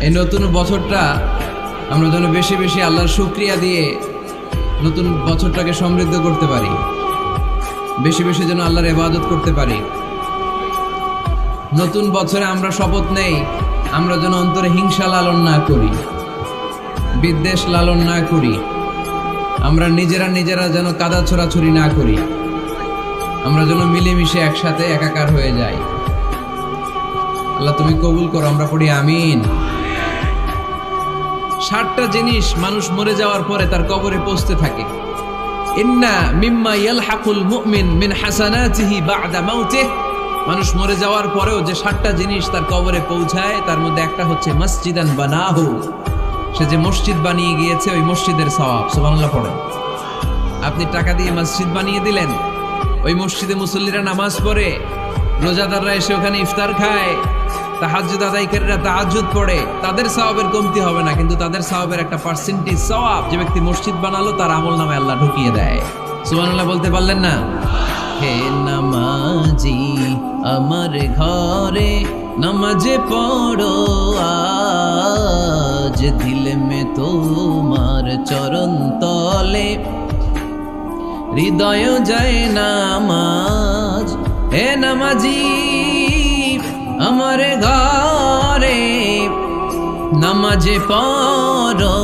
এই নতুন বছরটা আমরা যেন বেশি বেশি আল্লাহর শুকরিয়া দিয়ে নতুন বছরটাকে সমৃদ্ধ করতে পারি, বেশি বেশি যেন আল্লাহর ইবাদত করতে পারি। নতুন বছরে আমরা শপথ নেই, আমরা যেন অন্তরে হিংসা লালন না করি, বিদ্বেষ লালন না করি, আমরা নিজেরা যেন কাদা ছোড়াছুরি না করি, আমরা যেন মিলেমিশে একসাথে একাকার হয়ে যাই। আল্লাহ তুমি কবুল করো, আমরা পড়ি আমিন। 60টা জিনিস মানুষ মরে যাওয়ার পরে তার কবরে পৌঁছতে থাকে। ইন্না মিম্মা ইয়ালহাকুল মুমিন মিন হাসানাতিহি বা'দা মাউতিহি, মানুষ মরে যাওয়ার পরেও যে 60টা জিনিস তার কবরে পৌঁছায় তার মধ্যে একটা হচ্ছে মসজিদান বানাহু, সে যে মসজিদ বানিয়ে গিয়েছে ওই মসজিদের সওয়াব। সুবহানাল্লাহ পড়েন। আপনি টাকা দিয়ে মসজিদ বানিয়ে দিলেন, ওই মসজিদে মুসল্লিরা নামাজ পড়ে, রোজাদাররা এসে ওখানে ইফতার খায়, তাহাজ্জুদ আদায়কারীরা তাহাজ্জুদ পড়ে, তাদের সওয়াবের কমতি হবে না, কিন্তু তাদের সওয়াবের একটা পার্সেন্টেজ সওয়াব যে ব্যক্তি মসজিদ বানালো তার আমলনামায় আল্লাহ ঢুকিয়ে দেয়। সুবহানাল্লাহ বলতে পারলেন না? হে নামাজি আমার ঘরে নামাজ পড়ো আজ, দিল মে তোমার চরণ তলে হৃদয় যায় নামাজ। হে নামাজি আমার ঘরে নামাজ পড়ো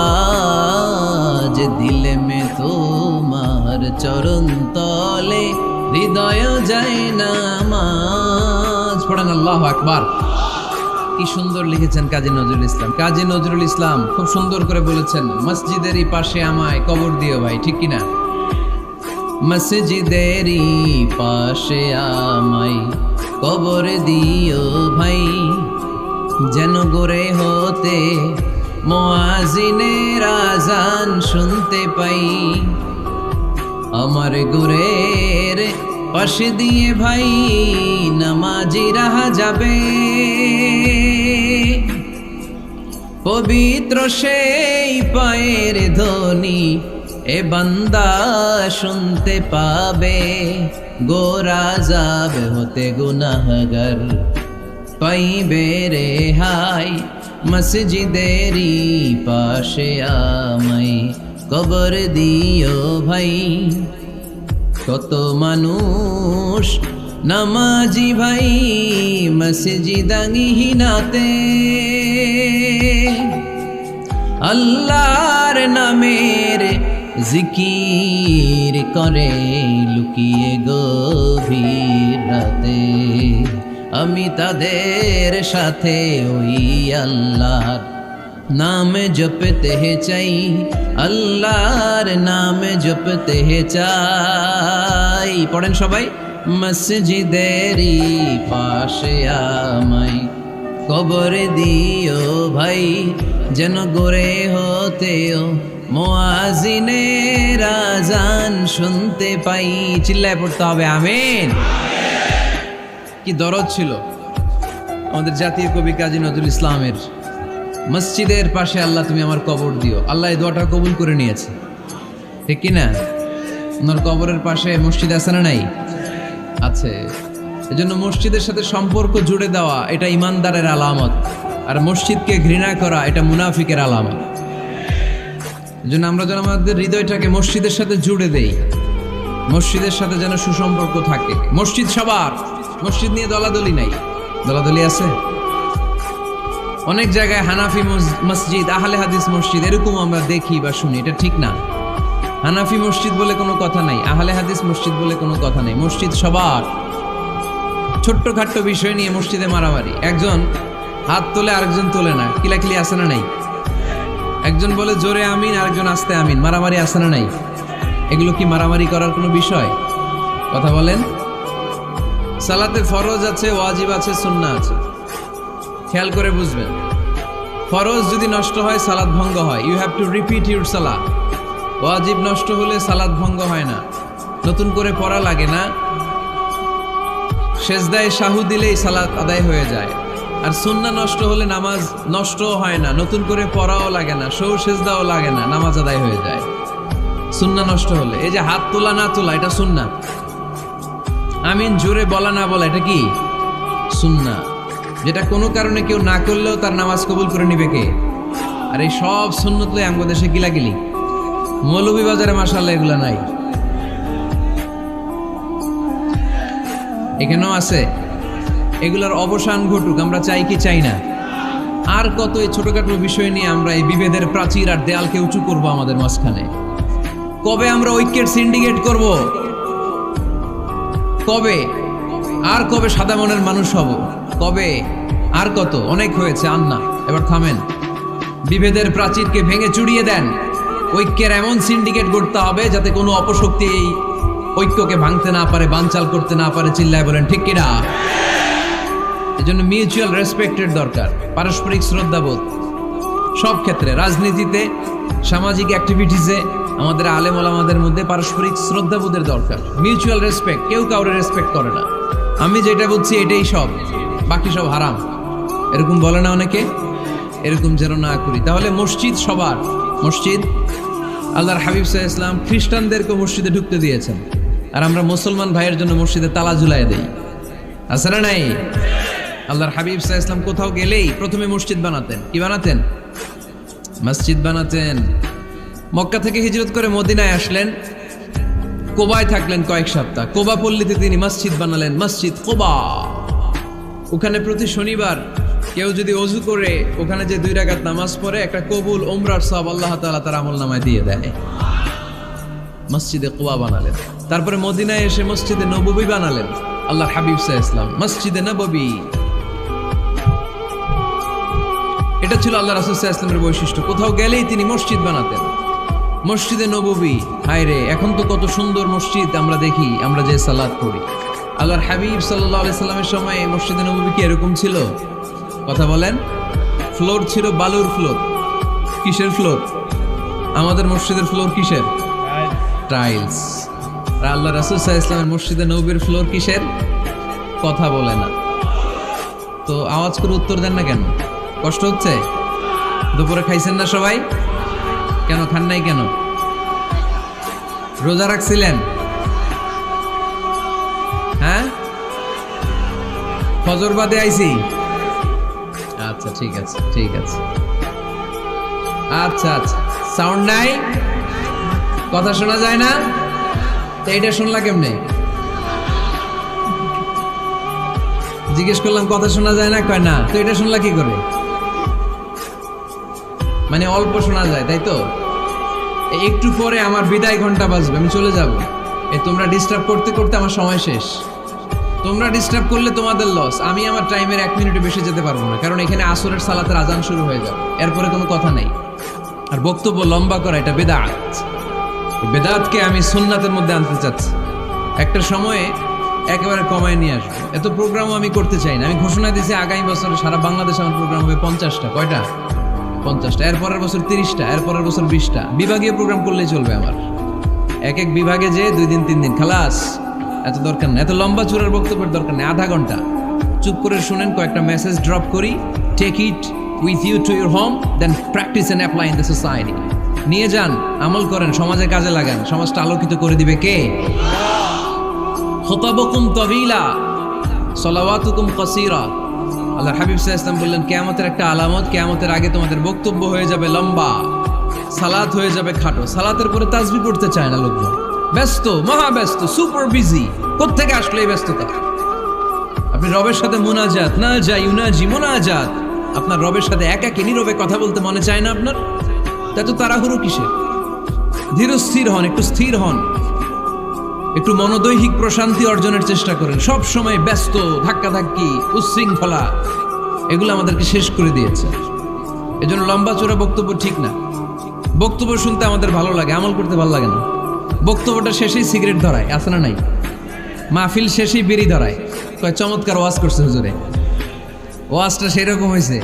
আজ, দিল মে তোমার চরণ তলে হৃদয় যায় নামাজ। পড়েন আল্লাহু আকবার। কি সুন্দর লিখেছেন কাজী নজরুল ইসলাম। কাজী নজরুল ইসলাম খুব সুন্দর করে বলেছেন, মসজিদেরই পাশে আমায় কবর দিও ভাই, ঠিক কিনা? মসজিদেরই পাশে আমায় কবর দিও ভাই, যেন গড়ে হতে মুয়াজ্জিনের আযান শুনতে পাই। আমার গুরের পাশে দিয়ে ভাই নামাজিরা যাবে, পবিত্র সেই পায়ের ধ্বনি এ বান্দা শুনতে পাবে। গোরা যাবে হতে গুনাহগার পাইবে রেহাই, মসজিদেরই পাশে আমায় কবর দিও ভাই। কত মানুষ নামাজি ভাই মসজিদাঙ্গিহীনাতে, আল্লাহর নামের জিকির করে লুকিয়ে গভীর রাতে। আমি তাদের সাথে ওই আল্লাহর নাম জপতে চাই, আল্লাহর নাম জপতে চাই। পড়েন সবাই। মসজিদেরই পাশে আমায় কবর দিও ভাই, যেন গড়ে হতেও মুয়াজ্জিনের আযান শুনতে পাই। চিল্লায় পড়তে হবে আমিন। কি দরদ ছিল আমাদের জাতীয় কবি কাজী নজরুল ইসলামের। মসজিদের পাশে আল্লাহ তুমি আমার কবর দিও। আল্লাহ এই দোয়াটা কবুল করে নিয়েছে, ঠিক কিনা? ওনার কবরের পাশে মসজিদ আছে না নাই? আছে। এজন্য মসজিদের সাথে সম্পর্ক জুড়ে দেওয়া এটা ইমানদারের আলামত, আর মসজিদকে ঘৃণা করা এটা মুনাফিকের আলামত। এজন্য আমরা যেন আমাদের হৃদয়টাকে মসজিদের সাথে জুড়ে দেই, মসজিদের সাথে যেন সুসম্পর্ক থাকে। মসজিদ সবার, মসজিদ নিয়ে দলাদলি নাই। দলাদলি আছে অনেক জায়গায়, হানাফি মসজিদ, আহলে হাদিস মসজিদ, এরকম আমরা দেখি বা শুনি, এটা ঠিক না। হানাফি মসজিদ বলে কোনো কথা নাই, আহলে হাদিস মসজিদ বলে কোনো কথা নেই। মসজিদ সবার। ছোট্টখাট্ট বিষয় নিয়ে মসজিদে মারামারি, একজন হাত তোলে আরেকজন তোলে না, কিলাকিলি আছে না নাই? একজন বলে জোরে আমিন, আরেকজন আস্তে আমিন, মারামারি আছে না নাই? এগুলো কি মারামারি করার কোনো বিষয়? কথা বলেন। সালাতে ফরজ আছে, ওয়াজিব আছে, সুন্নাহ আছে। খেয়াল করে বুঝবেন, ফরজ যদি নষ্ট হয় সালাত ভঙ্গ হয়, you have to repeat your সালাত। ওয়াজিব নষ্ট হলে সালাত ভঙ্গ হয় না, নতুন করে পড়া লাগে না, সেজদায় সাহু দিলেই সালাত আদায় হয়ে যায়। আর সুন্নাহ নষ্ট হলে নামাজ নষ্টও হয় না, নতুন করে পড়াও লাগে না, সৌ সেজদাও লাগে না, নামাজ আদায় হয়ে যায় সুন্নাহ নষ্ট হলে। এই যে হাত তোলা না তোলা এটা সুন্নাহ, আমিন জোরে বলা না বলা এটা কি সুন্নাহ। যেটা কোনো কারণে কেউ না করলেও তার নামাজ কবুল করে নিবে কে? আর এই সব সুন্নত লয়ে আমগো দেশে গিলাগিলি, মৌলভীবাজারে মাশাআল্লাহ এগুলা নাই, এখানেও আছে। এগুলার অবসান ঘটুক, আমরা চাই কি চাই না? আর কত এই ছোটখাটো বিষয় নিয়ে আমরা এই বিভেদের প্রাচীর আর দেয়ালকে উঁচু করব আমাদের মাঝখানে? কবে আমরা ঐক্যের সিন্ডিকেট করব? কবে? আর কবে সাদা মনের মানুষ হব? কবে? আর কত? অনেক হয়েছে, আর না, এবার থামেন। বিভেদের প্রাচীরকে ভেঙে চুড়িয়ে দেন। ঐক্যের এমন সিন্ডিকেট গড়তে হবে যাতে কোনো অপশক্তি এই ঐক্যকে ভাঙতে না পারে, বানচাল করতে না পারে। চিল্লায় বলেন ঠিক কিনা? এজন্য মিউচুয়াল রেসপেক্টের দরকার, পারস্পরিক শ্রদ্ধাবোধ সব ক্ষেত্রে, রাজনীতিতে, সামাজিক অ্যাক্টিভিটিসে আমাদের আলেম ওলামাদের মধ্যে পারস্পরিক শ্রদ্ধাবোধের দরকার, মিউচুয়াল রেসপেক্ট। কেউ কাউরে রেসপেক্ট করে না, আমি যেটা বুঝছি এটাই সব, বাকি সব হারাম, এরকম বলে না অনেকে? এরকম যেন না করি। তাহলে মসজিদ সবার, মসজিদ আল্লাহর হাবিব সাল্লাল্লাহু আলাইহি ওয়াসাল্লাম খ্রিস্টানদেরকে মসজিদে ঢুকতে দিয়েছেন, আর আমরা মুসলমান ভাইয়ের জন্য মসজিদে তালা ঝুলাই দেই, আছে না নাই? আল্লাহর হাবিব সাল্লাল্লাহু আলাইহি ওয়াসাল্লাম কোথাও গেলেই প্রথমে মসজিদ বানাতেন। কি বানাতেন? মসজিদ বানাতেন। মক্কা থেকে হিজরত করে মদিনায় আসলেন, কোবায় থাকলেন কয়েক সপ্তাহ। কোবা পল্লীতে তিনি মসজিদ বানালেন, মসজিদ কোবা। ওখানে প্রতি শনিবার কেউ যদি ওযু করে ওখানে যে 2 রাকাত নামাজ পড়ে, একটা কবুল উমরার সওয়াব আল্লাহ তাআলা তার আমলনামায় দিয়ে দেয়। মসজিদে কোবা বানালেন। তারপরে মদিনায় এসে মসজিদে নববী বানালেন আল্লাহর হাবিব সাল্লাল্লাহু আলাইহি ওয়াসাল্লাম, মসজিদে নববী। এটা ছিল আল্লাহ রাসূল সাল্লাল্লাহু আলাইহি ওয়াসাল্লামের বৈশিষ্ট্য। কোথাও গেলেই তিনি মসজিদ বানাতেন, মসজিদে নববী। হায় রে, এখন তো কত সুন্দর মসজিদ আমরা দেখি, আমরা যে সালাত পড়ি। আল্লাহর হাবিব সাল্লাল্লাহু আলাইহি সাল্লামের সময় মসজিদে নববী কি এরকম ছিল? কথা বলেন। ফ্লোর ছিল বালুর ফ্লোর। কিসের ফ্লোর? আমাদের মসজিদের ফ্লোর কিসের? টাইলস। আর আল্লাহ রাসূল সাল্লাল্লাহু আলাইহি ওয়াসাল্লামের মসজিদে নববীর ফ্লোর কিসের? কথা বলে না তো। আওয়াজ করে উত্তর দেন না কেন? কষ্ট হচ্ছে? দুপুরে খাইছেন না সবাই? কেন খান নাই কেন? রোজা রাখছিলেন? হ্যাঁ, ফজর বাদে আইছি। আচ্ছা ঠিক আছে, ঠিক আছে। আচ্ছা আচ্ছা, সাউন্ড নাই, কথা শোনা যায় না? তো এইটা শুনলা কেমনে? জিজ্ঞেস করলাম কথা শোনা যায় না, কয় না। তো এটা শুনলা কি করে? মানে অল্প শোনা যায়, তাই তো? একটু পরে আমার বিদায় ঘন্টা বাজবে, আমি চলে যাব। তোমরা ডিস্টার্ব করতে করতে আমার সময় শেষ। তোমরা ডিস্টার্ব করলে তোমাদের লস। আমি আমার টাইমের 1 মিনিটে বেশি যেতে পারবো না, কারণ এখানে আসরের সালাতের আজান শুরু হয়ে যাবে, এরপরে কোনো কথা নেই। আর বক্তব্য লম্বা করা এটা বেদাত। বেদাতকে আমি সুন্নাতের মধ্যে আনতে চাচ্ছি। একটা সময়ে একেবারে কমায় নিয়ে আসবো। এত প্রোগ্রামও আমি করতে চাই না। আমি ঘোষণা দিয়েছি আগামী বছর সারা বাংলাদেশে আমার প্রোগ্রাম হবে 50টা। কয়টা? 50টা। এরপরের বছর 30টা, এরপরের বছর 20টা। বিভাগীয় প্রোগ্রাম করলেই চলবে আমার। এক এক বিভাগে যে 2 দিন 3 দিন খালাস। এত দরকার নেই, এত লম্বা চূড়ার বক্তব্যের দরকার নেই। আধা ঘন্টা চুপ করে শুনেন, কয়েকটা মেসেজ ড্রপ করি, take it with you to your home, then practise and apply in the society. নিয়ে যান, আমল করেন, সমাজে কাজে লাগান। সমাজটা আলোকিত করে দিবে কে? খুতাবুকুম তাবিলা সালাওয়াতুকুম কাসীরা। আল্লাহর হাবিব সাল্লাল্লাহু আলাইহি ওয়াসাল্লাম বললেন, কিয়ামতের একটা আলামত, কিয়ামতের আগে তোমাদের বক্তব্য হয়ে যাবে লম্বা, সালাত হয়ে যাবে খাটো। সালাতের পরে তাসবিহ পড়তে চায় না লোকজন, ব্যস্ত, মহা ব্যস্ত, সুপার বিজি। কোত্থেকে আসলে এই ব্যস্ততা? আপনি রবের সাথে মুনাজাত, না যাই ইউনাজি মুনাজাত, আপনার রবের সাথে একাকী নীরবে কথা বলতে মনে চায় না আপনার? তা তো তাড়াহুড়ো কিসের? ধীর স্থির হন, একটু স্থির হন, একটু মনোদৈহিক প্রশান্তি অর্জনের চেষ্টা করেন। সব সময় ব্যস্ত, ধাক্কাধাক্কি, উচ্ছৃঙ্খলা, এগুলো আমাদেরকে শেষ করে দিয়েছে। এজন্য লম্বা চোরা বক্তব্য ঠিক না। বক্তব্য শুনতে আমাদের ভালো লাগে, আমল করতে ভালো লাগে না। বক্তব্যটা শেষেই সিগারেট ধরায়, আছে না নাই? মাহফিল শেষেই বিড়ি ধরায়, কয় চমৎকার ওয়াজ করছে হুজুরে। ওয়াজটা সেরকম হয়েছে,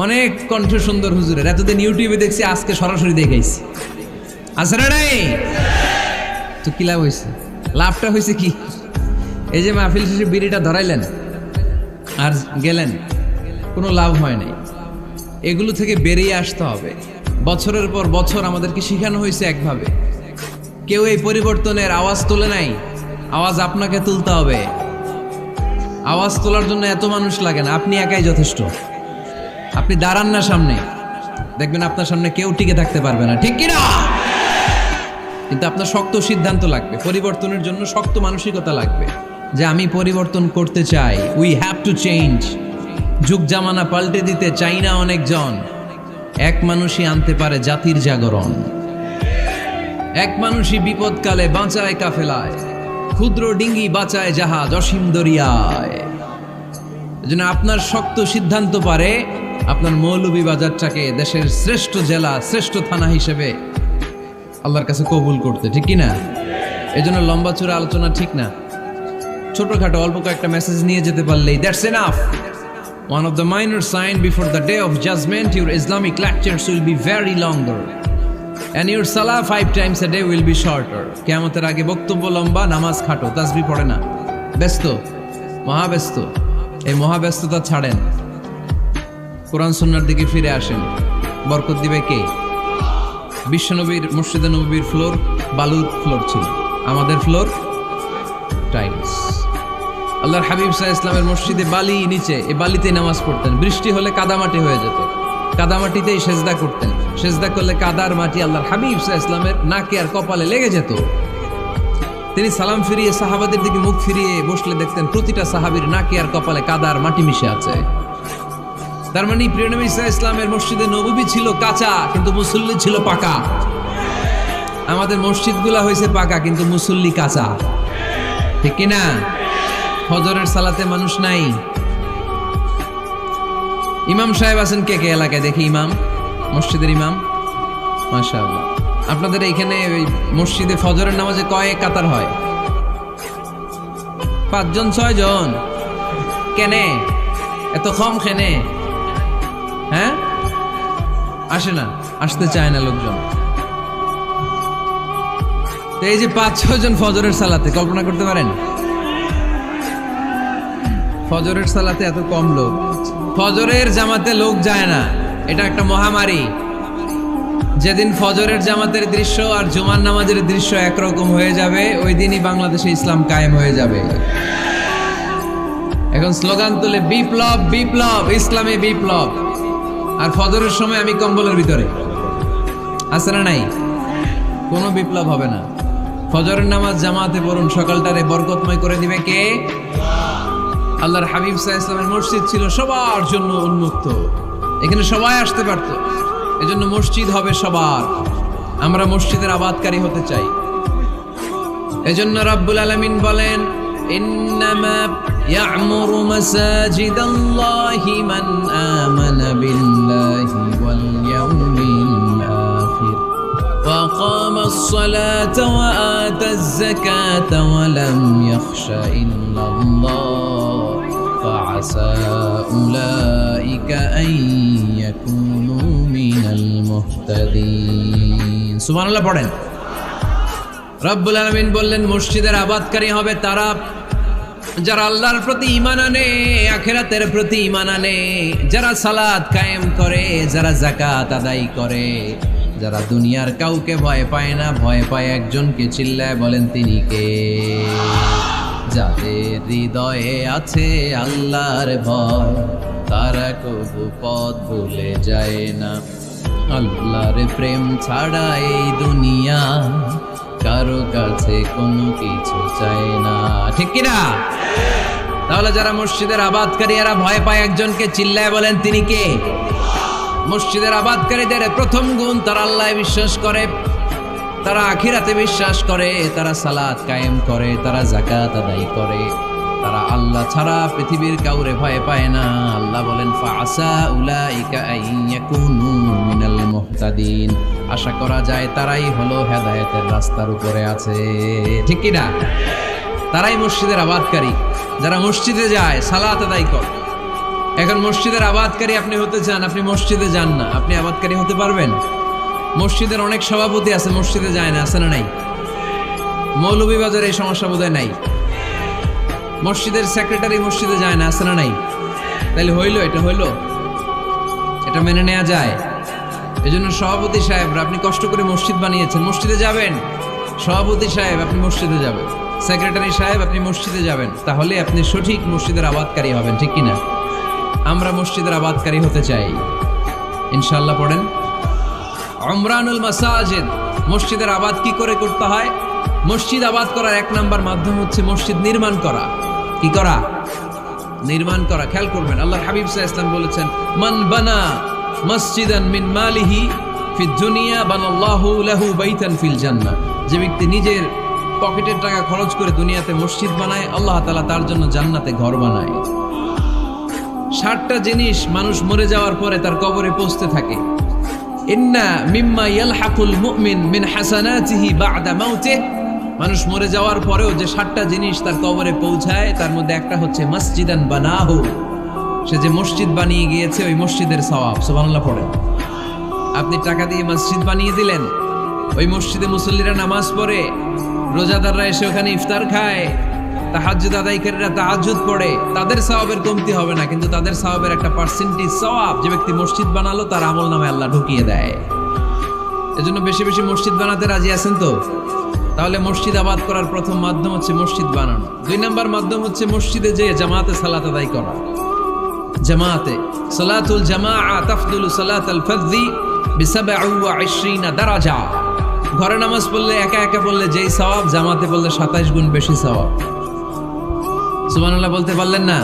অনেক কণ্ঠ সুন্দর হুজুরের। এতদিন ইউটিউবে দেখছি, আজকে সরাসরি দেখাইছি, আছে না নাই? তো কি লাভ হয়েছে? লাভটা হয়েছে কি? এই যে মাহফিল শেষে বিড়িটা ধরাইলেন আর গেলেন, কোনো লাভ হয় নাই। এগুলো থেকে বেরিয়ে আসতে হবে। বছরের পর বছর আমাদেরকে শেখানো হয়েছে একভাবে, কেউ এই পরিবর্তনের আওয়াজ তোলে নাই। আওয়াজ আপনাকে তুলতে হবে। আওয়াজ তোলার জন্য এত মানুষ লাগে না, আপনি একাই যথেষ্ট। আপনি দাঁড়ান না সামনে, দেখবেন আপনার সামনে কেউ টিকে থাকতে পারবে না, ঠিক কিনা? কিন্তু আপনার শক্ত সিদ্ধান্ত লাগবে, পরিবর্তনের জন্য শক্ত মানসিকতা লাগবে যে আমি পরিবর্তন করতে চাই। We have to change. যুগ জামানা পাল্টে দিতে চাই না অনেকজন, এক মানুষই আনতে পারে জাতির জাগরণ। এক মানুষই বিপদকালে বাঁচায় কাফেলায়, ক্ষুদ্র ডিঙ্গি বাঁচায় জাহাজ অসীম দরিয়ায়। এজন্য আপনার শক্ত সিদ্ধান্ত পারে আপনার মৌলভীবাজারটাকে দেশের শ্রেষ্ঠ জেলা, শ্রেষ্ঠ থানা হিসেবে আল্লাহর কাছে কবুল করতে, ঠিক কিনা? এজন্য লম্বা চূড়া আলোচনা ঠিক না, ছোটখাটো অল্প কয়েকটা মেসেজ নিয়ে যেতে পারলেই that's enough. One of the minor sign before the day of judgment, your Islamic lectures will be very longer and your salah 5 times a day will be shorter. কিয়ামতের আগে বক্তব্য লম্বা, নামাজ খাটো, তাসবিহ পড়ে না, ব্যস্ত, মহাব্যস্ত। এই মহাব্যস্ততা ছাড়েন, কোরআন সুন্নাহর দিকে ফিরে আসেন। বরকত দিবে কে? বিশ্বনবীর মসজিদে নববীর ফ্লোর বালুর ফ্লোর ছিল, আমাদের ফ্লোর টাইলস। আল্লাহর হাবিব সাল্লাল্লাহু আলাইহি ওয়াসাল্লামের মসজিদে বালি নিচে, এই বালিতে নামাজ পড়তেন। বৃষ্টি হলে কাদামাটি হয়ে যেত, কাদামাটিতেই সেজদা করতেন। সেজদা করলে কাদার মাটি আল্লাহর হাবিব সাল্লাল্লাহু আলাইহি ওয়াসাল্লামের নাকে আর কপালে লেগে যেত। তিনি সালাম ফিরিয়ে সাহাবাদের দিকে মুখ ফিরিয়ে বসলে দেখতেন প্রতিটা সাহাবীর নাকে আর কপালে কাদার মাটি মিশে আছে। তার মানে প্রিয় নবী সাল্লাল্লাহু আলাইহি ওয়াসাল্লামের মসজিদে নববী ছিল কাঁচা, কিন্তু মুসল্লি ছিল পাকা। আমাদের মসজিদগুলা হয়েছে পাকা, কিন্তু মুসল্লি কাঁচা, ঠিক কিনা? ফজরের সালাতে মানুষ নাই। ইমাম সাহেব আছেন কে কে এলাকায়? দেখি ইমাম, মসজিদের ইমাম, মাশাআল্লাহ। আপনাদের এইখানে ওই মসজিদে ফজরের নামাজে কয় কাতার হয়? 5 জন 6 জন? কেনে এত কম? কেনে? হ্যাঁ, আসে না, আসতে চায় না লোকজন। তো এই যে 5-6 জন ফজরের সালাতে, কল্পনা করতে পারেন ফজরের সালাতে এত কম লোক? ফজরের জামাতে লোক যায় না, এটা একটা মহামারী। যেদিন ফজরের জামাতের দৃশ্য আর জুমার নামাজের দৃশ্য একরকম হয়ে যাবে, ওই দিনই বাংলাদেশে ইসলাম কায়েম হয়ে যাবে। এখন স্লোগান তুলে বিপ্লব বিপ্লব, ইসলামে বিপ্লব। আর ফজরের সময় আমি কম্বলের ভিতরে, আছে না নাই? কোনো বিপ্লব হবে না। ফজরের নামাজ জামাতে পড়ুন, সকালটারে বরকতময় করে দিবে কে? আল্লাহর হাবিব সাল্লাল্লাহু আলাইহি ওয়াসাল্লামের মসজিদ ছিল সবার জন্য উন্মুক্ত, এখানে সবাই আসতে পারত। এজন্য মসজিদ হবে সবার। আমরা মসজিদের আবাদকারী হতে চাই। এজন্য রাব্বুল আলামিন বলেন, ইন্নামা ইয়া'মুরু মাসাজিদাল্লাহি মান আমানা বিল্লাহি ওয়াল ইয়াউমিল আখির ওয়া কামাস সালাতা ওয়া আতাজ যাকাতা ওয়া লাম ইয়াখশা ইল্লাল্লাহ ফাআসা উলাইকা আন ইয়াকুনু মিনাল মুহতাদিন। সুবহানাল্লাহ পড়েন। রব্বুল আলামিন বললেন, মসজিদের আবাদকারী হবে তারা যারা আল্লাহর প্রতি ঈমান আনে, আখিরাতের প্রতি ঈমান আনে, যারা সালাত কায়েম করে, যারা যাকাত আদায় করে, যারা দুনিয়ার কাউকে ভয় পায় না, ভয় পায় একজনকে। চিল্লায় বলেন তিনি কে? যাদের হৃদয়ে আছে আল্লাহর ভয়, তারা কবু পথ ভুলে যায় না। আল্লাহর প্রেম ছাড়া এই দুনিয়া কারো কাছে কোনো কিছু চায় না, ঠিক কিনা? তাহলে যারা মসজিদের আবাদকারী, এরা ভয় পায় একজনকে। চিল্লায় বলেন তিনি কে? মসজিদের আবাদকারীদের প্রথম গুণ, তারা আল্লাহয় বিশ্বাস করে, তারা আখিরাতে বিশ্বাস করে, তারা সালাত কায়েম করে, তারা যাকাত আদায় করে, তারা আল্লাহ ছাড়া পৃথিবীর কাউরে ভয় পায় না। আল্লাহ বলেন, ফাআসা উলাইকা আন ইয়াকুনু মিনাল মুহতাদিন। আশা করা যায় তারাই হলো হেদায়েতের রাস্তার উপরে আছে, ঠিক কি না? তারাই মসজিদের আবাদকারী, যারা মসজিদে যায়, সালাত আদায় করে। এখন মসজিদের আবাদকারী আপনি হতে চান, আপনি মসজিদে যান না, আপনি আবাদকারী হতে পারবেন? মসজিদের অনেক সভাপতি আছে, মসজিদে যায় না, আছে না নাই? মৌলভীবাজারে এই সমস্যা বোধহয় নাই। মসজিদের সেক্রেটারি মসজিদে যায় না, আছে না নাই? তাহলে হইলো, এটা হইলো, এটা মেনে নেওয়া যায়? এজন্য সভাপতি সাহেবরা, আপনি কষ্ট করে মসজিদ বানিয়েছেন, মসজিদে যাবেন। সভাপতি সাহেব, আপনি মসজিদে যাবেন। সেক্রেটারি সাহেব আপনি মসজিদে যাবেন, তাহলে আপনি সঠিক মসজিদের আবাদকারী হবেন, ঠিক কিনা? আমরা মসজিদের আবাদকারী হতে চাই, ইনশাআল্লাহ পড়েন। উমরানুল মাসাজিদ, মসজিদের আবাদ কি করে করতে হয়? মসজিদ আবাদ করার এক নাম্বার মাধ্যম হচ্ছে মসজিদ নির্মাণ করা। কি করা? নির্মাণ করা। খেয়াল করবেন, আল্লাহর হাবিব সাল্লাল্লাহু আলাইহি ওয়াসাল্লাম বলেছেন, মান বানা মসজিদান মিন মালিহি ফিদ দুনিয়া বানাল্লাহু লাহু বাইতান ফিল জান্নাহ। যে ব্যক্তি নিজের পকেটের টাকা খরচ করে দুনিয়াতে মসজিদ বানায়, আল্লাহ তাআলা তার জন্য জান্নাতে ঘর বানায়। 60টা জিনিস মানুষ মরে যাওয়ার পরে তার কবরে পৌঁছতে থাকে। ইন্না মিম্মা ইয়ালহাকুল মুমিন মিন হাসানাতিহি বা'দা মাউতিহি, মানুষ মরে যাওয়ার পরেও যে 60টা জিনিস তার কবরে পৌঁছায়, তার মধ্যে একটা হচ্ছে মসজিদান বানাহু, সে যে মসজিদ বানিয়ে গিয়েছে ওই মসজিদের সওয়াব। সুবহানাল্লাহ পড়েন। আপনি টাকা দিয়ে মসজিদ বানিয়ে দিলেন, ওই মসজিদে মুসল্লিরা নামাজ পড়ে, রোজাদাররা এসে ওখানে ইফতার খায়, তাহাজ্জুদ আদায়কারীরা তাহাজ্জুদ পড়ে, তাদের সওয়াবের কমতি হবে না, কিন্তু তাদের সওয়াবের একটা পার্সেন্টেজ সওয়াব যে ব্যক্তি মসজিদ বানালো তার আমলনামায় আল্লাহ ঢুকিয়ে দেয়। এজন্য বেশি বেশি মসজিদ বানাতে রাজি আছেন তো? তাহলে মসজিদ আবাদ করার প্রথম মাধ্যম হচ্ছে মসজিদ বানানো। 2 নাম্বার মাধ্যম হচ্ছে মসজিদে যে জামাতে সালাত আদায় করা। জামাতে সালাতুল জামাআ তাফদুলু সালাতাল ফারযি বি27 দারাজা। ঘরে নামাজ পড়লে একা একা পড়লে যেই সওয়াব, জামাতে পড়লে 27 গুণ বেশি সওয়াব। সুবহানাল্লাহ বলতে পারলেন না?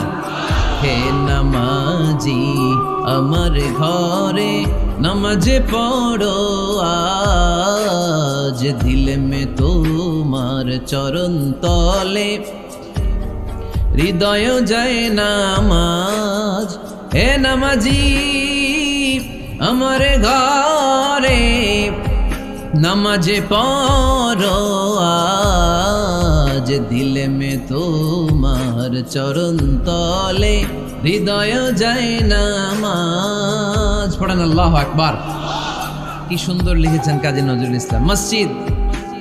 হে নামাজি আমার ঘরে নামাজে পড়ো আজ, দিলে মে তোমার চরণ তলে হৃদয় যায় নামাজ। হে নামাজি আমার ঘরে নামাজে পড়ো আজ, দিলে মে তোমার চরণ তলে হৃদয় যায় নামাজ। পড়েন আল্লাহু আকবার। কি সুন্দর লিখেছেন কাজী নজরুল ইসলাম। মসজিদ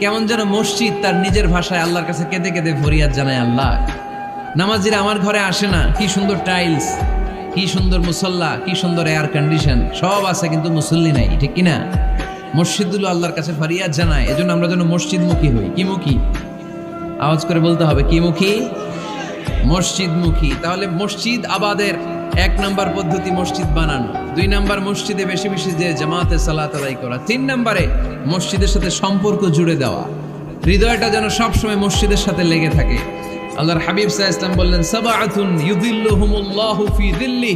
কেমন যেন মসজিদ তার নিজের ভাষায় আল্লাহর কাছে কেঁদে কেঁদে ফরিয়াদ জানায়, আল্লাহ নামাজিরা আমার ঘরে আসে না, কি সুন্দর টাইলস, কি সুন্দর মুসল্লা, কি সুন্দর এয়ার কন্ডিশন, সব আছে কিন্তু মুসল্লি নাই, ঠিক কিনা? মসজিদগুলো আল্লাহর কাছে ফরিয়াদ জানায়। এজন্য আমরা যেন মসজিদমুখী হই। কি মুখী? আওয়াজ করে বলতে হবে, কি মুখী? মসজিদমুখী। তাহলে মসজিদ আবাদের 1 নাম্বার পদ্ধতি মসজিদ বানানো। 2 নাম্বার মসজিদে বেশি বেশি যে জামাতে সালাত আদায় করা। 3 নাম্বারে মসজিদের সাথে সম্পর্ক জুড়ে দেওয়া, হৃদয়টা যেন সবসময় মসজিদের সাথে লেগে থাকে। আল্লাহর হাবিব সাল্লাল্লাহু আলাইহি ওয়াসাল্লাম বললেন, সাবআতুন ইউযিল্লুহুমুল্লাহু ফি যিল্লি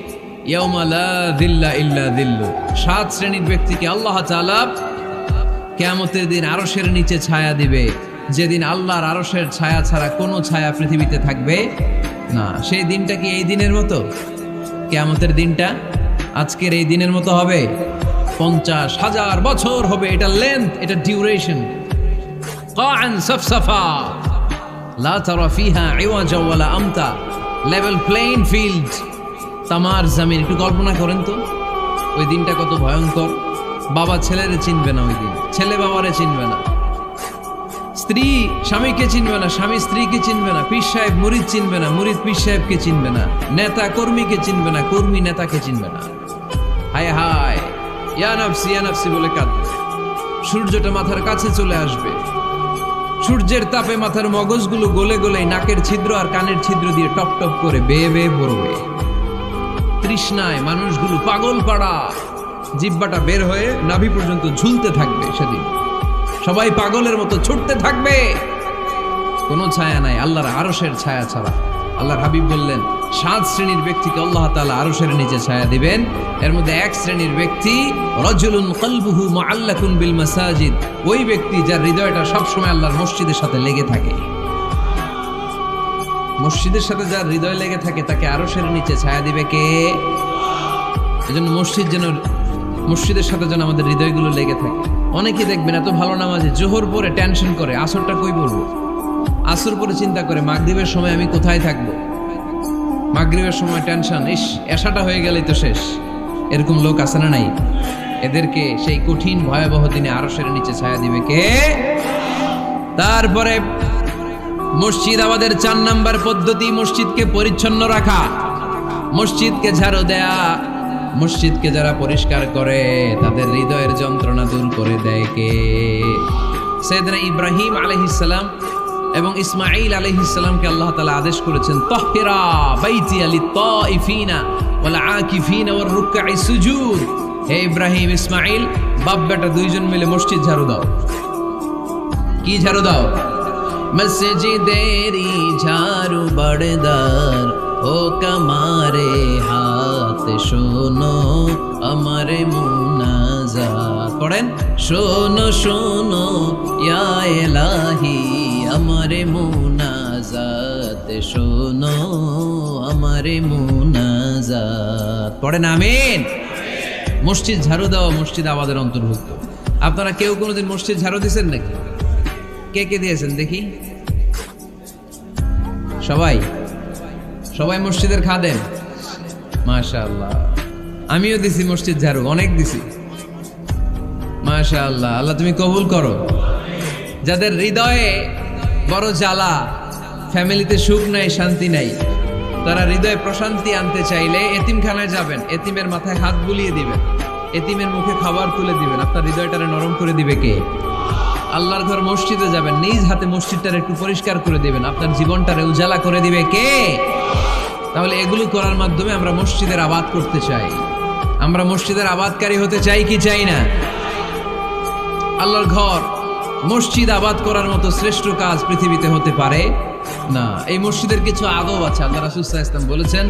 ইয়াওমা লা যিল্লা ইল্লা যিল্লু। 7 শ্রেণীর ব্যক্তিকে আল্লাহ তাআলা কিয়ামতের দিন আরশের নিচে ছায়া দিবে, যেদিন আল্লাহর আরশের ছায়া ছাড়া কোনো ছায়া পৃথিবীতে থাকবে না। সেই দিনটা কি এই দিনের মতো? কিয়ামতের দিনটা আজকের এই দিনের মতো হবে? 50,000 বছর হবে। এটা লেন্থ, এটা ডিউরেশন। কাআন সাফসাফা লা তারা ফিহা ইওয়াজা ওয়ালা আমতা, লেভেল প্লেইং ফিল্ড, তামার জমিন। একটু কল্পনা করেন তো ওই দিনটা কত ভয়ঙ্কর। বাবা ছেলেরে চিনবে না ওই দিন, ছেলে বাবারে চিনবে না, স্ত্রী স্বামীকে চিনবে না, স্বামী স্ত্রীকে চিনবে না, পীর সাহেব মুরিদ চিনবে না, মুরিদ পীর সাহেবকে চিনবে না, নেতা কর্মীকে চিনবে না, কর্মী নেতাকে চিনবে না। হায় হায়, ইয়া নাফসি বলে কাঁদবে। সূর্যটা মাথার কাছে চলে আসবে, সূর্যের তাপে মাথার মগজগুলো গলে গলে নাকের ছিদ্র আর কানের ছিদ্র দিয়ে টপ টপ করে বেয়ে বেয়ে পড়বে। তৃষ্ণায় মানুষগুলো পাগল পাড়া, জিহ্বাটা বের হয়ে নাভি পর্যন্ত ঝুলতে থাকবে। সেদিন সবাই পাগলের মতো ছুটতে থাকবে, কোনো ছায়া নাই আল্লাহর আরশের ছায়া ছাড়া। আল্লাহর হাবিব বললেন, 7 শ্রেণীর ব্যক্তিকে আল্লাহ তাআলা আরশের নিচে ছায়া দিবেন। এর মধ্যে 1 শ্রেণীর ব্যক্তি রাজুলুন কলবুহু মুআল্লাকুন বিল মাসাজিদ, ওই ব্যক্তি যার হৃদয়টা সবসময় আল্লাহর মসজিদের সাথে লেগে থাকে। মসজিদের সাথে যার হৃদয় লেগে থাকে তাকে আরশের নিচে ছায়া দিবে কে? এজন্য মসজিদের সাথে যেন আমাদের হৃদয়গুলো লেগে থাকে। অনেকে দেখবেন এত ভালো নামাজে, জোহর পরে টেনশন করে আসরটা কই পড়বো, আসর পরে চিন্তা করে মাগরিবের সময় আমি কোথায় থাকবো, মাগরিবের সময় টেনশন, ইস এশাটা হয়ে গেলেই তো শেষ। এরকম লোক আছে না নাই? এদেরকে সেই কঠিন ভয়াবহ দিনে আরশের নিচে ছায়া দিবে কে? তারপরে মসজিদ আমাদের 4 নাম্বার পদ্ধতি, মসজিদকে পরিচ্ছন্ন রাখা, মসজিদকে ঝাড়ু দেয়া। মসজিদকে যারা পরিষ্কার করে তাদের হৃদয়ের যন্ত্রণা দূর করে দেয় কে? সাইয়েদনা ইব্রাহিম আলাইহিস সালাম এবং ইসমাঈল আলাইহিস সালামকে আল্লাহ তাআলা আদেশ করেছেন তাহহিরা বাইতিয়া লিত-তাইফিনা ওয়াল আকিফিনা ওয়ার রুকআই সুজুদ। হে ইব্রাহিম ইসমাঈল বাপ বেটা দুইজন মিলে মসজিদ ঝাড়ু দাও। কি ঝাড়ু দাও? মসজিদেরি ঝাড়ু বড়দার ও কমারে হাত শোনো আমারে মুনাজাত। পড়েন, শোনো শোনো ইয়া ইলাহি আমারে মুনাজাত, শোনো আমারে মুনাজাত। পড়েন আমিন। মসজিদ ঝাড়ু দেওয়া মসজিদ আবাদের অন্তর্ভুক্ত। আপনারা কেউ কোনোদিন মসজিদ ঝাড়ু দিয়েছেন নাকি? কে কে দিয়েছেন দেখি? সবাই সবাই মসজিদের খাদেম? মাশাআল্লাহ। আমিও দিছি মসজিদ ঝাড়ু, অনেক দিছি। মাশাআল্লাহ, আল্লাহ তুমি কবুল করো। যাদের হৃদয়ে বড় জ্বালা, ফ্যামিলিতে সুখ নাই, শান্তি নাই, তারা হৃদয়ে প্রশান্তি আনতে চাইলে এতিমখানায় যাবেন, এতিমের মাথায় হাত বুলিয়ে দিবেন, এতিমের মুখে খাবার তুলে দিবেন। আপনার হৃদয়টারে নরম করে দিবে কে? আল্লাহর ঘর মসজিদে যাবেন, নিজ হাতে মসজিদটারে একটু পরিষ্কার করে দিবেন, আপনার জীবনটারে উজালা করে দিবে কে? তাহলে এগুলো করার মাধ্যমে আমরা মসজিদের আবাদ করতে চাই। আমরা মসজিদের আবাদকারী হতে চাই কি চাই না? আল্লাহর ঘর মসজিদ আবাদ করার মতো শ্রেষ্ঠ কাজ পৃথিবীতে হতে পারে না। এই মসজিদের কিছু আদব আছে, আল্লাহ রাসূল সাল্লাল্লাহু আলাইহি ওয়াসাল্লাম বলেছেন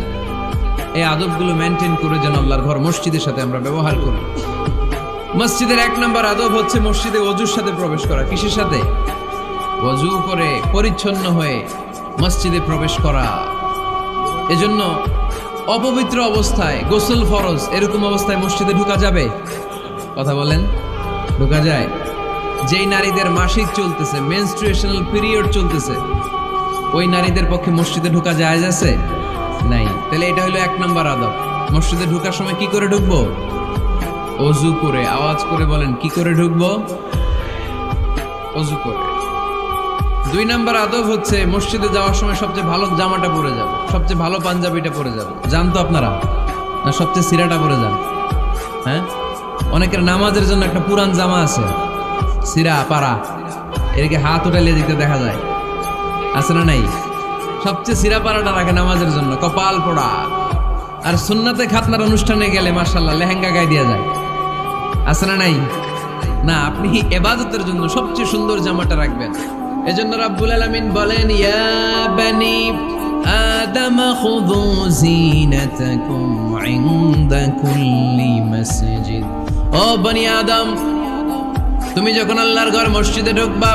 এই আদবগুলো মেনটেন করে যেন আল্লাহর ঘর মসজিদের সাথে আমরা ব্যবহার করি। মসজিদের 1 নম্বর আদব হচ্ছে মসজিদে ওযুর সাথে প্রবেশ করা। কিসের সাথে? ওযু করে পরিচ্ছন্ন হয়ে মসজিদে প্রবেশ করা। এজন্য অপবিত্র অবস্থায় গোসল ফরজ, এরকম অবস্থায় মসজিদে ঢোকা যাবে? কথা বলেন, ঢোকা যায়? যেই নারীদের মাসিক চলতেছে, মেনস্ট্রুয়েশনাল পিরিয়ড চলতেছে, ওই নারীদের পক্ষে মসজিদে ঢোকা জায়েজ আছে? নাই। তাহলে এটা হলো 1 নম্বর আদব। মসজিদে ঢোকার সময় কি করে ঢুকবো? ওযু করে। আওয়াজ করে বলেন, কি করে ঢুকবো? ওযু করে। 2 নম্বর আদব হচ্ছে মসজিদে যাওয়ার সময় সবচেয়ে ভালো জামাটা পরে যাব, সবচেয়ে ভালো পাঞ্জাবিটা পরে যাব। জান তো আপনারা? না সবচেয়ে সিরাটা পরে যান? হ্যাঁ, অনেকের নামাজের জন্য একটা পুরান জামা আছে, সিরা পাড়া, এদিকে হাত উঠাইলে দিতে দেখা যায়, আছে না নাই? সবচেয়ে সিরা পাড়াটা রাখে নামাজের জন্য, কপাল পোড়া। আর সুন্নাতে খাতনার অনুষ্ঠানে গেলে মাশাআল্লাহ লেহেঙ্গা গায়ে দেওয়া যায়, আছে না নাই? না, আপনি ইবাদতের জন্য সবচেয়ে সুন্দর জামাটা রাখবেন। এজন্য রাব্বুল আলামিন বলেন, ইয়া বানি আদম খুযু জিনাতাকুম ইনদা কুল্লি মসজিদ। ও বনি আদম, তুমি যখন আল্লাহর ঘর মসজিদে ঢুকবা,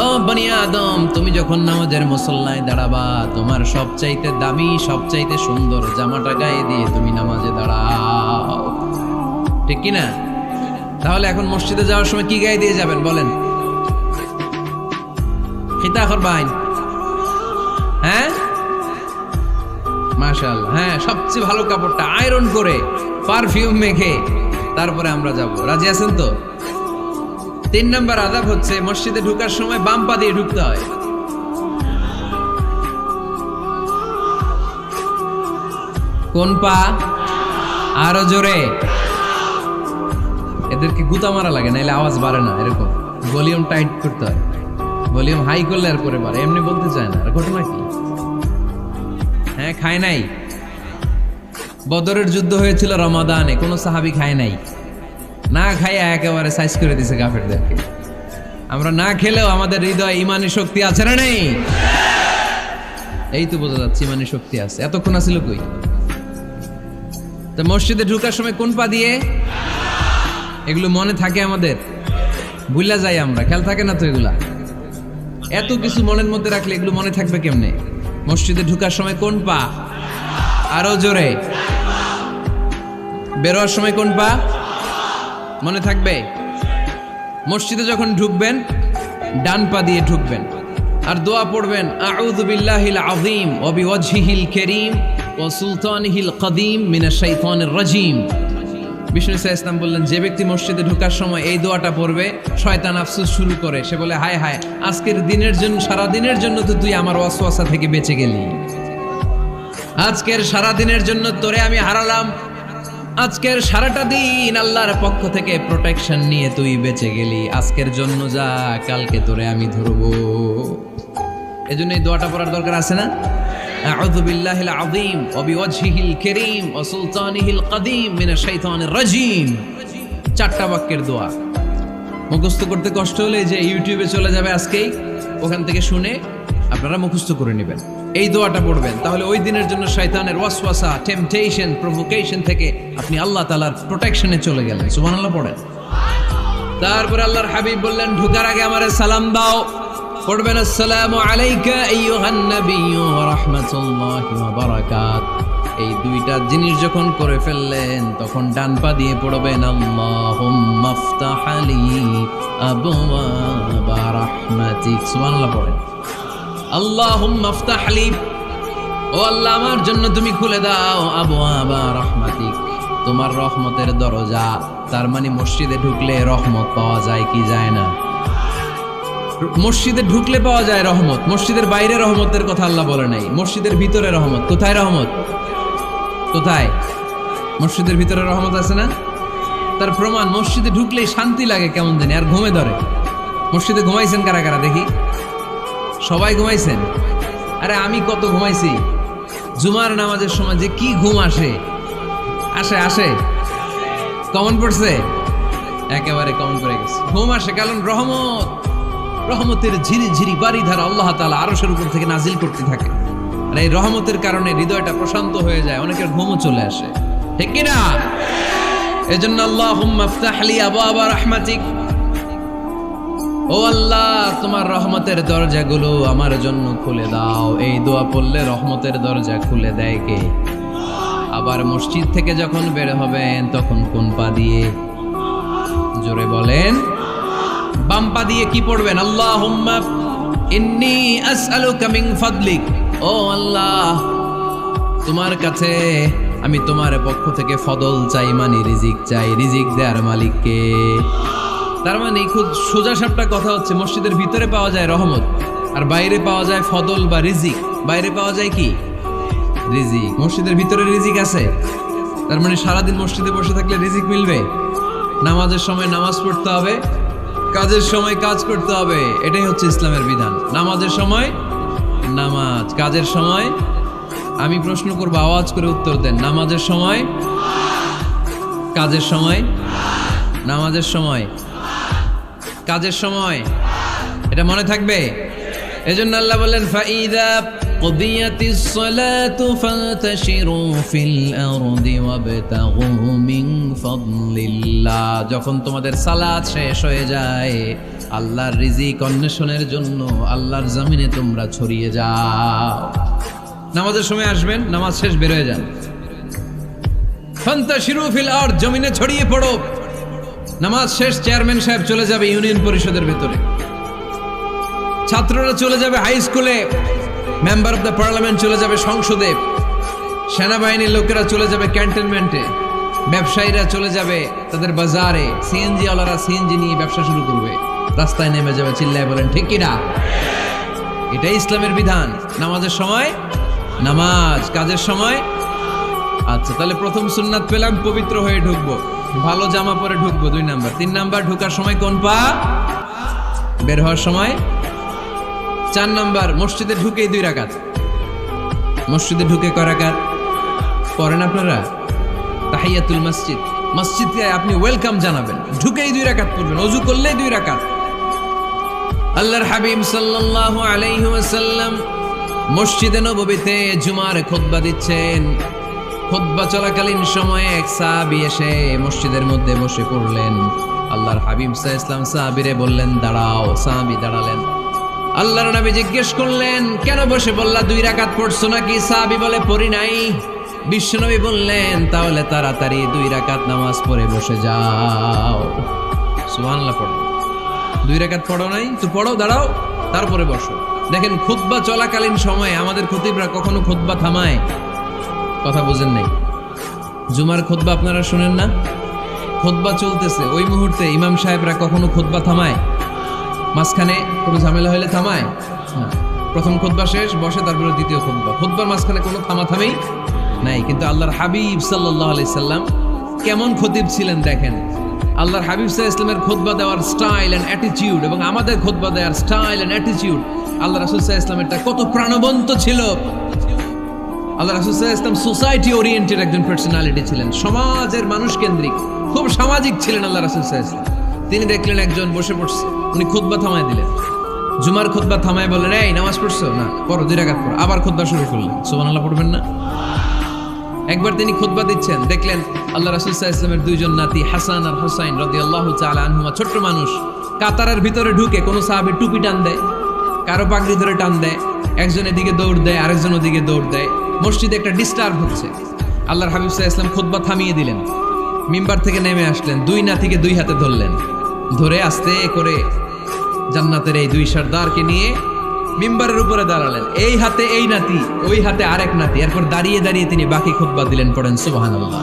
ও বনি আদম, তুমি যখন নামাজের মুসল্লায় দাঁড়াবা, তোমার সবচাইতে দামি, সবচাইতে সুন্দর জামাটা গায়ে দিয়ে তুমি নামাজে দাঁড়াও। ঠিক কি না? তাহলে এখন মসজিদে যাওয়ার সময় কি গায়ে দিয়ে যাবেন বলেন? খিতা করবেন? হ্যাঁ, মাশাআল্লাহ। হ্যাঁ, সবচেয়ে ভালো কাপড়টা আয়রন করে পারফিউম মেখে তারপরে আমরা যাব। রাজি আছেন তো? 3 নম্বর আদব হচ্ছে মসজিদে ঢোকার সময় বাম পা দিয়ে ঢুকতে হয়। কোন পা? আরো জোরে। এদেরকে গুতা মারা লাগে, নাইলে আওয়াজ বাড়ে না। এরকম ভলিউম টাইট করতে হয়, ভলিউম হাই করলে আর পরে বাড়ে, এমনি বলতে চায় না। আর ঘটনা কি? হ্যাঁ, খায় নাই। বদরের যুদ্ধ হয়েছিল রমাদানে, কোনো সাহাবী খায় নাই, না খাইয়া একেবারে সাইজ করে দিছে কাফেরদেরকে। আমরা না খেলেও আমাদের হৃদয়ে ইমানি শক্তি আছে না নেই? এই তো বোঝা যাচ্ছে ইমানি শক্তি আছে। এতক্ষণ আছিল কই? তো মসজিদে ঢোকার সময় কোন পা দিয়ে? এগুলো মনে থাকে আমাদের? ভুলা যাই আমরা, খেয়াল থাকে না তো এগুলা? এত কিছু মনের মধ্যে রাখলে এগুলো মনে থাকবে কেমনে? মসজিদে ঢোকার সময় কোন পা? আরো জোরে। বেরোয়ার সময় কোন পা? মনে থাকবে? মসজিদে যখন ঢুকবেন ডান পা দিয়ে ঢুকবেন, আর দোয়া পড়বেন, আউযু বিল্লাহিল আযীম ওয়া বিওয়াজহিল কারীম ওয়া সুলতানিহিল কদীম মিনাশ শাইতানির রাজীম। বিষ্ণু ইসলাম বললেন, যে ব্যক্তি মসজিদে ঢোকার সময় এই দোয়াটা পড়বে, শয়তান আফসোস শুরু করে। সে বলে, হায় হায়, আজকের দিনের জন্য, সারা দিনের জন্য তো তুই আমার ওয়াসওয়াসা থেকে বেঁচে গেলি। আজকের সারা দিনের জন্য তোরে আমি হারালাম, আজকের সারাটা দিন আল্লাহর পক্ষ থেকে প্রোটেকশন নিয়ে তুই বেঁচে গেলি। আজকের জন্য যা, কালকে তোরে আমি ধরবো। এজন্য এই দোয়াটা পড়ার দরকার আছে না? আউযু বিল্লাহিল আযীম ওয়া বিওয়াজহিল কারীম ওয়া সুলতানিহিল কাদীম মিনাশ শাইতানির রাজীম। 4টা বাক্যের দোয়া মুখস্থ করতে কষ্ট হলে যে ইউটিউবে চলে যাবে আজকেই, ওখান থেকে শুনে আপনারা মুখস্থ করে নেবেন, এই দোয়াটা পড়বেন। তাহলে ওই দিনের জন্য শয়তানের ওয়াসওয়াসা, টেম্পটেশন, প্রভোকেশন থেকে আপনি আল্লাহ তাআলার প্রোটেকশনে চলে গেলেন। সুবহানাল্লাহ পড়েন। তারপর আল্লাহর হাবিব বললেন, ঢোকার আগে আমারে সালাম দাও। পড়বেন, আসসালামু আলাইকা আইয়ুহান নাবিয়্যু ওয়া রাহমাতুল্লাহি ওয়া বারাকাত। এই 2টা জিনিস যখন করে ফেললেন, তখন ডান পা দিয়ে পড়বেন, আল্লাহুম্মা আফতাহ লি আবওয়াবা রাহমাতিক। সুবহানাল্লাহ পড়েন। আল্লাহুম্মা আফতাহ লি, ও আল্লাহ আমার জন্য তুমি খুলে দাও আবওয়াবা রাহমাতিক, তোমার রহমতের দরজা। তার মানে মসজিদে ঢুকলে রহমত পাওয়া যায় কি যায় না? মসজিদে ঢুকলে পাওয়া যায় রহমত। মসজিদের বাইরে রহমতের কথা আল্লাহ বলে নাই, মসজিদের ভিতরে রহমত। কোথায় রহমত? কোথায়? মসজিদের ভিতরে রহমত আছে না? তার প্রমাণ, মসজিদে ঢুকলেই শান্তি লাগে কেমন জানি, আর ঘুমে ধরে। মসজিদে ঘুমাইছেন কারা কারা দেখি? সবাই ঘুমাইছেন? আরে আমি কত ঘুমাইছি। জুমার নামাজের সময় যে কি ঘুম আসে, আসে আসে কমন পড়ছে, একেবারে কমন পড়ে গেছে। ঘুম আসে কারণ রহমত, রহমতের ঝিরি ঝিরি বাড়ি ধারা আল্লাহ তাআলা আরশের উপর থেকে নাজিল করতে থাকে। আর এই রহমতের কারণে হৃদয়টা প্রশান্ত হয়ে যায়, অনেকের ঘুমও চলে আসে, ঠিক কি না? এজন্য আল্লাহুম্মা আফতাহ লি আবওয়াবা রাহমাতিক, ও আল্লাহ তোমার রহমতের দরজাগুলো আমার জন্য খুলে দাও। এই দোয়া পড়লে রহমতের দরজা খুলে দেয় কে? আবার মসজিদ থেকে যখন বের হবেন তখন কোন পা দিয়ে? জোরে বলেন। বাম পা দিয়ে কি পড়বেন? আল্লাহুম্মা ইন্নী আসআলুকা মিন ফাদলিক, ও আল্লাহ তোমার কাছে আমি তোমার পক্ষ থেকে ফদল চাই, মানে রিজিক চাই। রিজিক দেওয়ার মালিক কে? তার মানে খুব সোজা সাপটা কথা হচ্ছে, মসজিদের ভিতরে পাওয়া যায় রহমত, আর বাইরে পাওয়া যায় ফদল বা রিজিক। বাইরে পাওয়া যায় কি? রিজিক। মসজিদের ভিতরে রিজিক আছে। তার মানে সারাদিন মসজিদে বসে থাকলে রিজিক মিলবে? নামাজের সময় নামাজ পড়তে হবে, কাজের সময় কাজ করতে হবে, এটাই হচ্ছে ইসলামের বিধান। নামাজের সময় নামাজ, কাজের সময়। আমি প্রশ্ন করবো, আওয়াজ করে উত্তর দেন। নামাজের সময়, কাজের সময়, নামাজের সময়, কাজের সময়, এটা মনে থাকবে। এজন্য আল্লাহ বললেন, ফাইদা কুদিয়াতিস সালাতু ফান্তাশিরু ফিল আরদি ওয়াবতাগু মিন ফাদলিল্লাহ। যখন তোমাদের সালাত শেষ হয়ে যায়, আল্লাহর রিজিক অন্বেষণের জন্য আল্লাহর জমিনে তোমরা ছড়িয়ে যাও। নামাজের সময় আসবেন, নামাজ শেষ বের হয়ে যান। ফান্তাশিরু ফিল আরদ, জমিনে ছড়িয়ে পড়ো। নামাজ শেষ, চেয়ারম্যান সাহেব চলে যাবে ইউনিয়ন পরিষদের ভেতরে, ছাত্ররা চলে যাবে হাই স্কুলে, মেম্বার অফ দ্য পার্লামেন্ট চলে যাবে সংসদে, সেনাবাহিনীর লোকেরা চলে যাবে ক্যান্টনমেন্টে, ব্যবসায়ীরা চলে যাবে তাদের বাজারে, সিএনজি ওয়ালারা সিএনজি নিয়ে ব্যবসা শুরু করবে, রাস্তায় নেমে যাবে, চিল্লায় বলেন ঠিক কিনা? এটাই ইসলামের বিধান। নামাজের সময় নামাজ, কাজের সময়। আচ্ছা, তাহলে প্রথম সুন্নাত পেলাম, পবিত্র হয়ে ঢুকবো, ভালো জামা পরে ঢুকবো। 2 নাম্বার। 3 নাম্বার, ঢোকার সময় কোন পা, বের হওয়ার সময়। 4 নাম্বার, মসজিদে ঢুকেই 2 রাকাত। মসজিদে ঢুকে কয় রাকাত পড়েন আপনারা? তাহিয়াতুল মসজিদ। মসজিদে আপনি ওয়েলকাম জানাবেন, ঢুকেই 2 রাকাত পড়বেন, ওযু করলেই 2 রাকাত। আল্লাহর হাবিব সাল্লাল্লাহু আলাইহি ওয়াসাল্লাম মসজিদে নববীতে জুমার খুতবা দিচ্ছেন। খুতবা চলাকালীন সময়ে এক সাহাবী এসে মসজিদের মধ্যে বসে পড়লেন। আল্লাহর হাবিব সাল্লাল্লাহু আলাইহি ওয়াসাল্লাম সাহাবীরে বললেন, দাঁড়াও। সাহাবী দাঁড়ালেন। আল্লাহর নবী জিজ্ঞেস করলেন, কেন বসে বললা? 2 রাকাত পড়ছো নাকি? সাহাবী বলে, পড়ি নাই। বিশ্বনবী বললেন, তাহলে তাড়াতাড়ি 2 রাকাত নামাজ পড়ে বসে যাও। সুবহানাল্লাহ পড়ো। 2 রাকাত পড়ো নাই তো পড়ো, দাঁড়াও, তারপরে বসো। দেখেন, খুতবা চলাকালীন সময়ে আমাদের খতিবরা কখনো খুতবা থামায়? কথা বুঝেন নাই? জুমার খুতবা আপনারা শুনেন না? খুতবা চলতেছে, ওই মুহূর্তে ইমাম সাহেবরা কখনো খুতবা থামায়? মাঝখানে কোনো ঝামেলা হলে থামায় না। প্রথম খুতবা শেষ, বসে, তারপরে দ্বিতীয় খুতবা। খুতবার মাঝখানে কোনো থামাথামি নাই। কিন্তু আল্লাহর হাবিব সাল্লাল্লাহু আলাইহি সাল্লাম কেমন খতিব ছিলেন দেখেন। আল্লাহর হাবিব সাল্লাল্লাহু আলাইহি ওয়াসাল্লামের খুতবা দেওয়ার স্টাইল এন্ড অ্যাটিটিউড এবং আমাদের খুতবা দেওয়ার স্টাইল এন্ড অ্যাটিটিউড, আল্লাহ রাসূল সাল্লাল্লাহু আলাইহি ওয়াসাল্লামেরটা কত প্রাণবন্ত ছিল। আল্লাহ রাসূল সাল্লাল্লাহু আলাইহি ওয়াসাল্লাম সোসাইটি ওরিয়েন্টেড একজন পার্সোনালিটি ছিলেন, সমাজের মানুষ কেন্দ্রিক, খুব সামাজিক ছিলেন আল্লাহ রাসূল সাল্লাল্লাহু আলাইহি ওয়াসাল্লাম। তিনি দেখলেন একজন বসে পড়ছে, উনি খুতবা থামায় দিলেন, জুমার খুতবা থামায় বললেন, এই নামাজ পড়ছো না, পড়ো 2 রাকাত পড়ো। আবার খুতবা শুরু করলেন, সুবহানাল্লাহ পড়বেন না? একবার তিনি খুতবা দিচ্ছেন, দেখলেন আল্লাহ রাসূল সাল্লাল্লাহু আলাইহি ওয়াসাল্লামের 2 জন নাতি হাসান আর হুসাইন রাদিয়াল্লাহু তাআলা আনহুমা, ছোট্ট মানুষ, কাতারের ভিতরে ঢুকে কোন সাহাবী টুপি টান দেয়, কারো পাগড়ি ধরে টান দেয়, একজন এদিকে দৌড় দেয়, আরেকজন ওদিকে দৌড় দেয়, মসজিদে একটা ডিস্টার্ব হচ্ছে। আল্লাহর হাবিব সাল্লাল্লাহু আলাইহি ওয়াসাল্লাম খুতবা থামিয়ে দিলেন, মিম্বার থেকে নেমে আসলেন, 2 নাতিকে 2 হাতে ধরলেন, ধরে আস্তে করে জান্নাতের এই 2 সর্দারকে নিয়ে মিম্বারের উপরে দাঁড়ালেন, এই হাতে এই নাতি, ওই হাতে আরেক নাতি। এরপর দাঁড়িয়ে দাঁড়িয়ে তিনি বাকি খুতবা দিলেন, পড়েন সুবহানাল্লাহ।